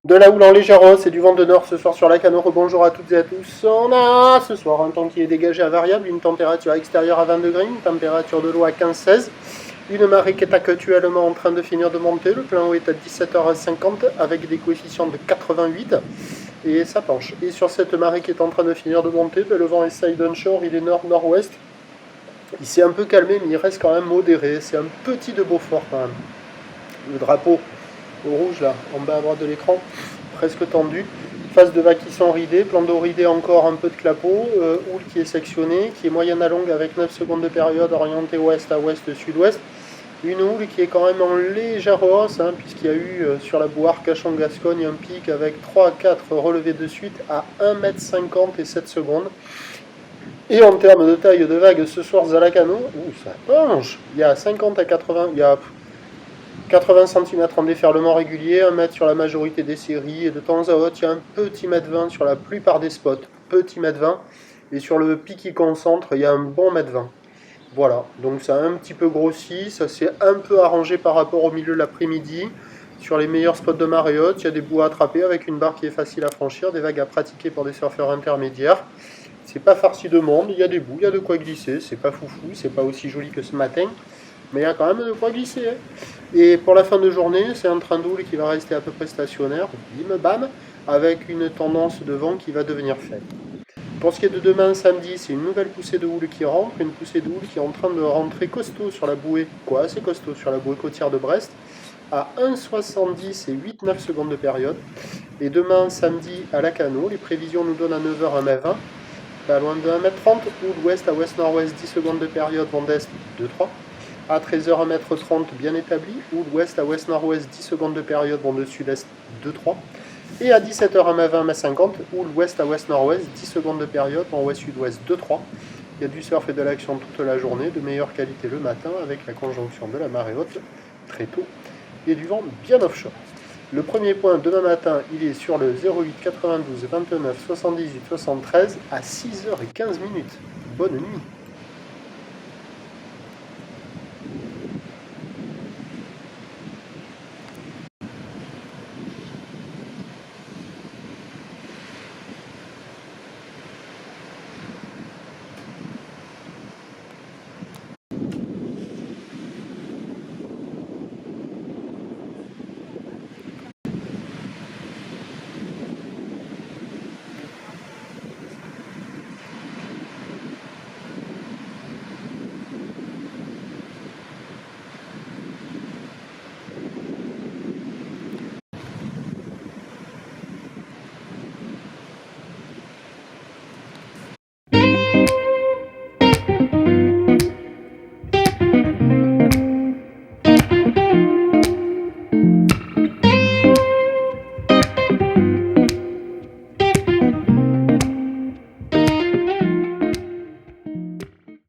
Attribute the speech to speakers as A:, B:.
A: De la houle en légère hausse et du vent de nord ce soir sur la Canore. Bonjour à toutes et à tous. On a ce soir un temps qui est dégagé à variable, une température extérieure à 20 degrés, une température de l'eau à 15-16. Une marée qui est actuellement en train de finir de monter. Le plein eau est à 17h50 avec des coefficients de 88 et ça penche. Et sur cette marée qui est en train de finir de monter, le vent est side onshore, il est nord-nord-ouest. Il s'est un peu calmé mais il reste quand même modéré. C'est un petit de Beaufort quand même. Le drapeau au rouge là, en bas à droite de l'écran, presque tendu. Phase de vagues qui sont ridées, plan d'eau ridé encore un peu de clapot, houle qui est sectionnée, qui est moyenne à longue avec 9 secondes de période, orientée ouest à ouest, sud-ouest. Une houle qui est quand même en légère hausse, puisqu'il y a eu sur la Bouarque Cachan-Gascogne un pic avec 3 à 4 relevés de suite à 1,50 m et 7 secondes. Et en termes de taille de vague, ce soir, Zalacano, ça penche. Il y a 50 à 80, il y a 80 cm en déferlement régulier, 1 mètre sur la majorité des séries, et de temps à autre, il y a un petit mètre 20 sur la plupart des spots, petit mètre 20, et sur le pic qui concentre, il y a un bon mètre 20. Voilà, donc ça a un petit peu grossi, ça s'est un peu arrangé par rapport au milieu de l'après-midi. Sur les meilleurs spots de marée haute, il y a des bouts à attraper avec une barre qui est facile à franchir, des vagues à pratiquer pour des surfeurs intermédiaires. C'est pas farci de monde, il y a des bouts, il y a de quoi glisser, c'est pas foufou, c'est pas aussi joli que ce matin, mais il y a quand même de quoi glisser. Et pour la fin de journée, c'est un train d'houle qui va rester à peu près stationnaire, bim bam, avec une tendance de vent qui va devenir faible. Pour ce qui est de demain, samedi, c'est une nouvelle poussée de houle qui rentre, une poussée de houle qui est en train de rentrer costaud sur la bouée, assez costaud sur la bouée côtière de Brest, à 1,70 et 8-9 secondes de période. Et demain, samedi, à la Cano, les prévisions nous donnent à 9h 1m20, pas loin de 1m30, houle ouest à ouest-nord-ouest, 10 secondes de période, vent d'est 2-3. À 13h 1m30, bien établi, houle ouest à ouest-nord-ouest, 10 secondes de période, vent de sud-est 2-3. Et à 17h 1m20, 1m50, houle ouest à ouest-nord-ouest, 10 secondes de période, vent ouest-sud-ouest 2-3. Il y a du surf et de l'action toute la journée, de meilleure qualité le matin, avec la conjonction de la marée haute très tôt, et du vent bien offshore. Le premier point demain matin, il est sur le 08 92 29 78 73 à 6h15. Bonne nuit.